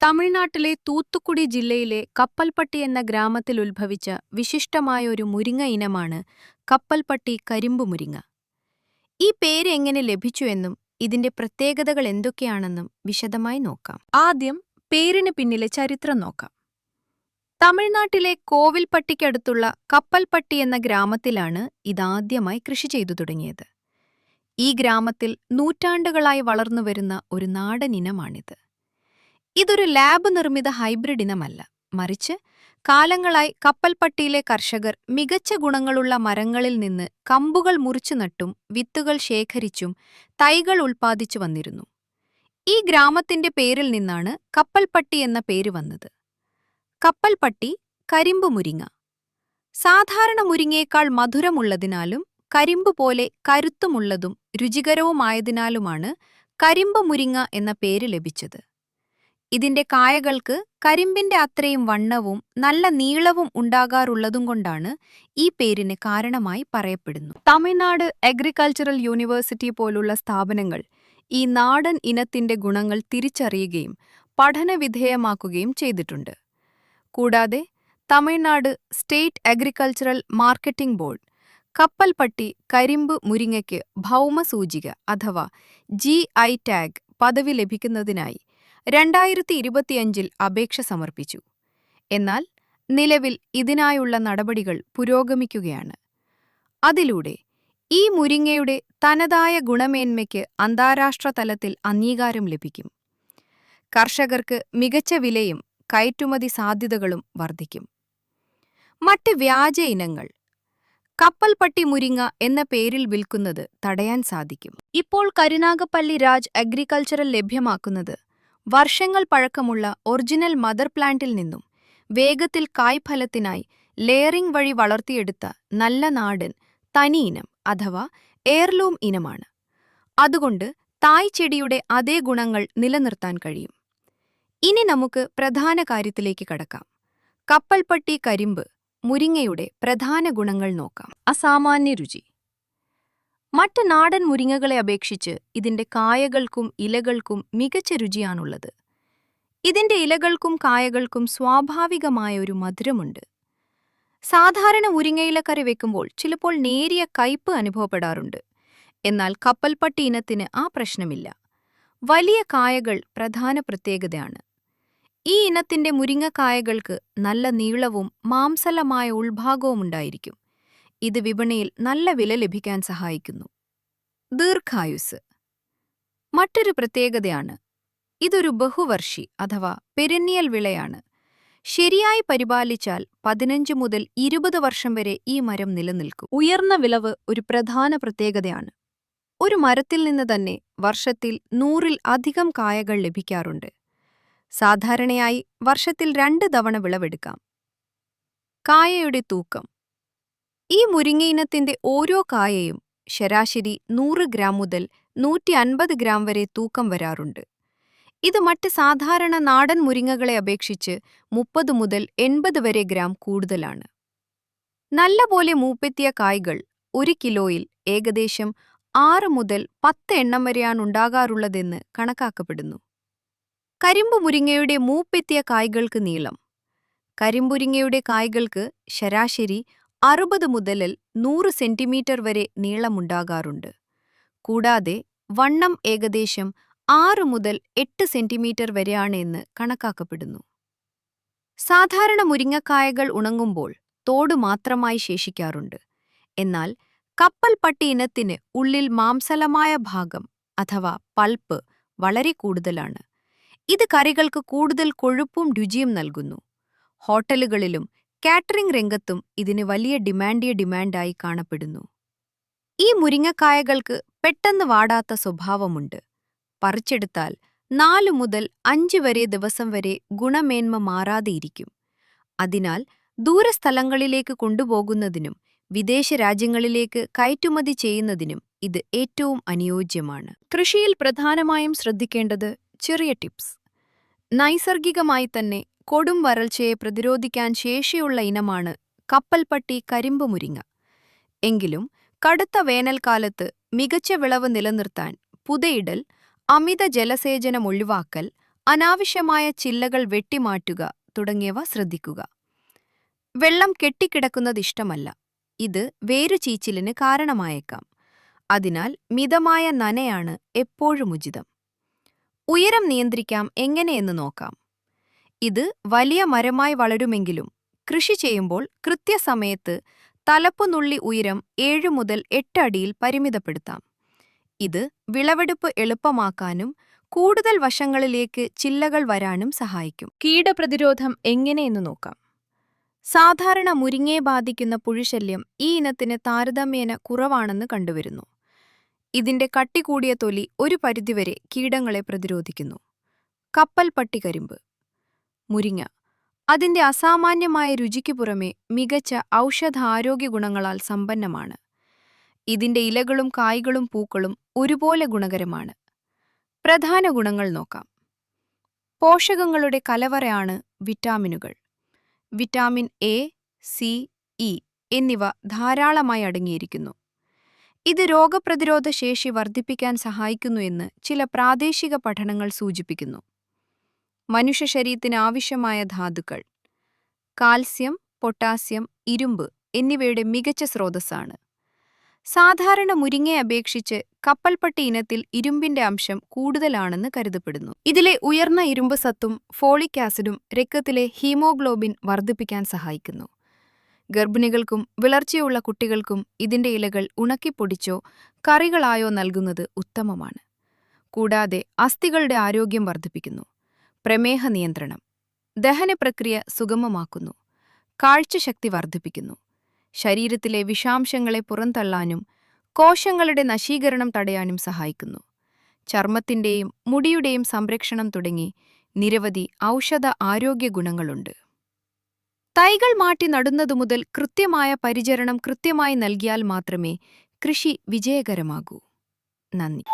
തമിഴ്നാട്ടിലെ തൂത്തുക്കുടി ജില്ലയിലെ കപ്പൽപ്പട്ടി എന്ന ഗ്രാമത്തിൽ ഉത്ഭവിച്ച വിശിഷ്ടമായ ഒരു മുരിങ്ങ ഇനമാണ് കപ്പൽപ്പട്ടി കരിമ്പുമുരിങ്ങ. ഈ പേര് എങ്ങനെ ലഭിച്ചു എന്നും ഇതിന്റെ പ്രത്യേകതകൾ എന്തൊക്കെയാണെന്നും വിശദമായി നോക്കാം. ആദ്യം പേരിന് പിന്നിലെ ചരിത്രം നോക്കാം. തമിഴ്നാട്ടിലെ കോവിൽപ്പട്ടിക്കടുത്തുള്ള കപ്പൽപ്പട്ടി എന്ന ഗ്രാമത്തിലാണ് ഇതാദ്യമായി കൃഷി ചെയ്തു തുടങ്ങിയത്. ഈ ഗ്രാമത്തിൽ നൂറ്റാണ്ടുകളായി വളർന്നുവരുന്ന ഒരു നാടൻ ഇനമാണിത്. ഇതൊരു ലാബ് നിർമ്മിത ഹൈബ്രിഡ് ഇനമല്ല, മറിച്ച് കാലങ്ങളായി കപ്പൽപ്പട്ടിയിലെ കർഷകർ മികച്ച ഗുണങ്ങളുള്ള മരങ്ങളിൽ നിന്ന് കമ്പുകൾ മുറിച്ചു നട്ടും വിത്തുകൾ ശേഖരിച്ചും തൈകൾ ഉൽപ്പാദിച്ചു വന്നിരുന്നു. ഈ ഗ്രാമത്തിന്റെ പേരിൽ നിന്നാണ് കപ്പൽപ്പട്ടി എന്ന പേര് വന്നത്. കപ്പൽപ്പട്ടി കരിമ്പു മുരിങ്ങ. സാധാരണ മുരിങ്ങയേക്കാൾ മധുരമുള്ളതിനാലും കരിമ്പ് പോലെ കരുത്തുമുള്ളതും രുചികരവുമായതിനാലുമാണ് കരിമ്പു മുരിങ്ങ എന്ന പേര് ലഭിച്ചത്. ഇതിന്റെ കായകൾക്ക് കരിമ്പിന്റെ അത്രയും വണ്ണവും നല്ല നീളവും ഉണ്ടാകാറുള്ളതുകൊണ്ടാണ് ഈ പേരിന് കാരണമായി പറയപ്പെടുന്നു. തമിഴ്നാട് അഗ്രികൾച്ചറൽ യൂണിവേഴ്സിറ്റി പോലുള്ള സ്ഥാപനങ്ങൾ ഈ നാടൻ ഇനത്തിന്റെ ഗുണങ്ങൾ തിരിച്ചറിയുകയും പഠനവിധേയമാക്കുകയും ചെയ്തിട്ടുണ്ട്. കൂടാതെ Tamil Nadu state agricultural marketing board Kappalpatti കരിമ്പ് മുരിങ്ങയ്ക്ക് ഭൗമസൂചിക അഥവാ GI ടാഗ് പദവി ലഭിക്കുന്നതിനായി 2025 അപേക്ഷ സമർപ്പിച്ചു. എന്നാൽ നിലവിൽ ഇതിനായുള്ള നടപടികൾ പുരോഗമിക്കുകയാണ്. അതിലൂടെ ഈ മുരിങ്ങയുടെ തനതായ ഗുണമേന്മയ്ക്ക് അന്താരാഷ്ട്ര തലത്തിൽ അംഗീകാരം ലഭിക്കും. കർഷകർക്ക് മികച്ച വിലയും കയറ്റുമതി സാധ്യതകളും വർദ്ധിക്കും. മറ്റ് വ്യാജ ഇനങ്ങൾ കപ്പൽപ്പട്ടി മുരിങ്ങ എന്ന പേരിൽ വിൽക്കുന്നത് തടയാൻ സാധിക്കും. ഇപ്പോൾ കരുനാഗപ്പള്ളി രാജ് അഗ്രികൾച്ചറൽ ലഭ്യമാക്കുന്നത് വർഷങ്ങൾ പഴക്കമുള്ള ഒറിജിനൽ മദർ പ്ലാന്റിൽ നിന്നും വേഗത്തിൽ കായ്ഫലത്തിനായി ലെയറിംഗ് വഴി വളർത്തിയെടുത്ത നല്ല നാടൻ തനി ഇനം അഥവാ എയർലൂം ഇനമാണ്. അതുകൊണ്ട് തായ് ചെടിയുടെ അതേ ഗുണങ്ങൾ നിലനിർത്താൻ കഴിയും. ഇനി നമുക്ക് പ്രധാന കാര്യത്തിലേക്ക് കടക്കാം. കപ്പൽപ്പട്ടി കരിമ്പ് മുരിങ്ങയുടെ പ്രധാന ഗുണങ്ങൾ നോക്കാം. അസാമാന്യ രുചി. മറ്റ് നാടൻ മുരിങ്ങകളെ അപേക്ഷിച്ച് ഇതിന്റെ കായകൾക്കും ഇലകൾക്കും മികച്ച രുചിയാണുള്ളത്. ഇതിന്റെ ഇലകൾക്കും കായകൾക്കും സ്വാഭാവികമായ ഒരു മധുരമുണ്ട്. സാധാരണ മുരിങ്ങയില കറി വെക്കുമ്പോൾ ചിലപ്പോൾ നേരിയ കയ്പ് അനുഭവപ്പെടാറുണ്ട്. എന്നാൽ കപ്പൽപ്പട്ടി ഇനത്തിന് ആ പ്രശ്നമില്ല. വലിയ കായകൾ പ്രധാന പ്രത്യേകതയാണ്. ഈ ഇനത്തിന്റെ മുരിങ്ങക്കായകൾക്ക് നല്ല നീളവും മാംസലമായ ഉൾഭാഗവും ഉണ്ടായിരിക്കും. ഇത് വിപണിയിൽ നല്ല വില ലഭിക്കാൻ സഹായിക്കുന്നു. ദീർഘായുസ് മറ്റൊരു പ്രത്യേകതയാണ്. ഇതൊരു ബഹുവർഷി അഥവാ പെരിന്നിയൽ വിളയാണ്. ശരിയായി പരിപാലിച്ചാൽ 15 മുതൽ 20 വർഷം വരെ ഈ മരം നിലനിൽക്കും. ഉയർന്ന വിളവ് ഒരു പ്രധാന പ്രത്യേകതയാണ്. ഒരു മരത്തിൽ നിന്ന് തന്നെ വർഷത്തിൽ 100-ൽ അധികം കായകൾ ലഭിക്കാറുണ്ട്. സാധാരണയായി വർഷത്തിൽ 2 തവണ വിളവെടുക്കാം. കായയുടെ തൂക്കം. ഈ മുരിങ്ങയിനത്തിന്റെ ഓരോ കായയും ശരാശരി 100 ഗ്രാം മുതൽ 150 ഗ്രാം വരെ തൂക്കം വരാറുണ്ട്. ഇത് മറ്റ് സാധാരണ നാടൻ മുരിങ്ങകളെ അപേക്ഷിച്ച് 30 മുതൽ 80 വരെ ഗ്രാം കൂടുതലാണ്. നല്ലപോലെ മൂപ്പെത്തിയ കായ്കൾ 1 കിലോയിൽ ഏകദേശം 6 മുതൽ 10 എണ്ണം വരെയാണുണ്ടാകാറുള്ളതെന്ന് കണക്കാക്കപ്പെടുന്നു. കരിമ്പു മുരിങ്ങയുടെ മൂപ്പെത്തിയ കായ്കൾക്ക് നീളം. കരിമ്പുരിങ്ങയുടെ കായ്കൾക്ക് ശരാശരി 60 മുതൽ 100 സെന്റിമീറ്റർ വരെ നീളമുണ്ടാകാറുണ്ട്. കൂടാതെ വണ്ണം ഏകദേശം 6 മുതൽ 8 സെന്റിമീറ്റർ വരെയാണ് എന്ന് കണക്കാക്കപ്പെടുന്നു. സാധാരണ മുരിങ്ങക്കായകൾ ഉണങ്ങുമ്പോൾ തോട് മാത്രമായി ശേഷിക്കാറുണ്ട്. എന്നാൽ കപ്പൽപ്പട്ടി ഇനത്തിന് ഉള്ളിൽ മാംസലമായ ഭാഗം അഥവാ പൾപ്പ് വളരെ കൂടുതലാണ്. ഇത് കറികൾക്ക് കൂടുതൽ കൊഴുപ്പും രുചിയും നൽകുന്നു. ഹോട്ടലുകളിലും കാറ്ററിംഗ് രംഗത്തും ഇതിന് വലിയ ഡിമാൻഡായി കാണപ്പെടുന്നു. ഈ മുരിങ്ങക്കായകൾക്ക് പെട്ടെന്ന് വാടാത്ത സ്വഭാവമുണ്ട്. പറിച്ചെടുത്താൽ 4 മുതൽ 5 വരെ ദിവസം വരെ ഗുണമേന്മ മാറാതെയിരിക്കും. അതിനാൽ ദൂരസ്ഥലങ്ങളിലേക്ക് കൊണ്ടുപോകുന്നതിനും വിദേശ രാജ്യങ്ങളിലേക്ക് കയറ്റുമതി ചെയ്യുന്നതിനും ഇത് ഏറ്റവും അനുയോജ്യമാണ്. കൃഷിയിൽ പ്രധാനമായും ശ്രദ്ധിക്കേണ്ടത് ചെറിയ ടിപ്സ്. നൈസർഗികമായി തന്നെ കൊടും വരൾച്ചയെ പ്രതിരോധിക്കാൻ ശേഷിയുള്ള ഇനമാണ് കപ്പൽപ്പട്ടി കരിമ്പു മുരിങ്ങ. എങ്കിലും കടുത്ത വേനൽക്കാലത്ത് മികച്ച വിളവ് നിലനിർത്താൻ പുതയിടൽ, അമിത ജലസേചനം ഒഴിവാക്കൽ, അനാവശ്യമായ ചില്ലകൾ വെട്ടിമാറ്റുക തുടങ്ങിയവ ശ്രദ്ധിക്കുക. വെള്ളം കെട്ടിക്കിടക്കുന്നത് ഇഷ്ടമല്ല. ഇത് വേരുചീച്ചിലിന് കാരണമായേക്കാം. അതിനാൽ മിതമായ നനയാണ് എപ്പോഴും ഉചിതം. ഉയരം നിയന്ത്രിക്കാം എങ്ങനെയെന്ന് നോക്കാം. ഇത് വലിയ മരമായി വളരുമെങ്കിലും കൃഷി ചെയ്യുമ്പോൾ കൃത്യസമയത്ത് തലപ്പുനുള്ളി ഉയരം 7 മുതൽ 8 അടിയിൽ പരിമിതപ്പെടുത്താം. ഇത് വിളവെടുപ്പ് എളുപ്പമാക്കാനും കൂടുതൽ വശങ്ങളിലേക്ക് ചില്ലകൾ വരാനും സഹായിക്കും. കീടപ്രതിരോധം എങ്ങനെയെന്ന് നോക്കാം. സാധാരണ മുരിങ്ങയെ ബാധിക്കുന്ന പുഴുശല്യം ഈ ഇനത്തിന് താരതമ്യേന കുറവാണെന്ന് കണ്ടുവരുന്നു. ഇതിന്റെ കട്ടികൂടിയ തൊലി ഒരു പരിധിവരെ കീടങ്ങളെ പ്രതിരോധിക്കുന്നു. കപ്പൽപ്പട്ടി കരിമ്പ്. മുരിങ്ങ അതിന്റെ അസാമാന്യമായ രുചിക്കു പുറമെ മികച്ച ഔഷധാരോഗ്യ ഗുണങ്ങളാൽ സമ്പന്നമാണ്. ഇതിന്റെ ഇലകളും കായ്കളും പൂക്കളും ഒരുപോലെ ഗുണകരമാണ്. പ്രധാന ഗുണങ്ങൾ നോക്കാം. പോഷകങ്ങളുടെ കലവറയാണ് വിറ്റാമിനുകൾ. വിറ്റാമിൻ എ, സി, ഇ എന്നിവ ധാരാളമായി അടങ്ങിയിരിക്കുന്നു. ഇത് രോഗപ്രതിരോധ ശേഷി വർദ്ധിപ്പിക്കാൻ സഹായിക്കുന്നു എന്ന് ചില പ്രാദേശിക പഠനങ്ങൾ സൂചിപ്പിക്കുന്നു. മനുഷ്യ ശരീരത്തിന് ആവശ്യമായ ധാതുക്കൾ കാൽസ്യം, പൊട്ടാസ്യം, ഇരുമ്പ് എന്നിവയുടെ മികച്ച സ്രോതസ്സാണ്. സാധാരണ മുരിങ്ങയെ അപേക്ഷിച്ച് കപ്പൽപ്പട്ടി ഇനത്തിൽ ഇരുമ്പിന്റെ അംശം കൂടുതലാണെന്ന് കരുതപ്പെടുന്നു. ഇതിലെ ഉയർന്ന ഇരുമ്പ് സത്തും ഫോളിക് ആസിഡും രക്തത്തിലെ ഹീമോഗ്ലോബിൻ വർദ്ധിപ്പിക്കാൻ സഹായിക്കുന്നു. ഗർഭിണികൾക്കും വിളർച്ചയുള്ള കുട്ടികൾക്കും ഇതിന്റെ ഇലകൾ ഉണക്കിപ്പൊടിച്ചോ കറികളായോ നൽകുന്നത് ഉത്തമമാണ്. കൂടാതെ അസ്ഥികളുടെ ആരോഗ്യം വർദ്ധിപ്പിക്കുന്നു. പ്രമേഹ നിയന്ത്രണം, ദഹനപ്രക്രിയ സുഗമമാക്കുന്നു. കാഴ്ചശക്തി വർദ്ധിപ്പിക്കുന്നു. ശരീരത്തിലെ വിഷാംശങ്ങളെ പുറന്തള്ളാനും കോശങ്ങളുടെ നശീകരണം തടയാനും സഹായിക്കുന്നു. ചർമ്മത്തിന്റെയും മുടിയുടെയും സംരക്ഷണം തുടങ്ങി നിരവധി ഔഷധ ആരോഗ്യ ഗുണങ്ങളുണ്ട്. തൈകൾ മാറ്റി നടുന്നതു മുതൽ കൃത്യമായ പരിചരണം കൃത്യമായി നൽകിയാൽ മാത്രമേ കൃഷി വിജയകരമാകൂ. നന്ദി.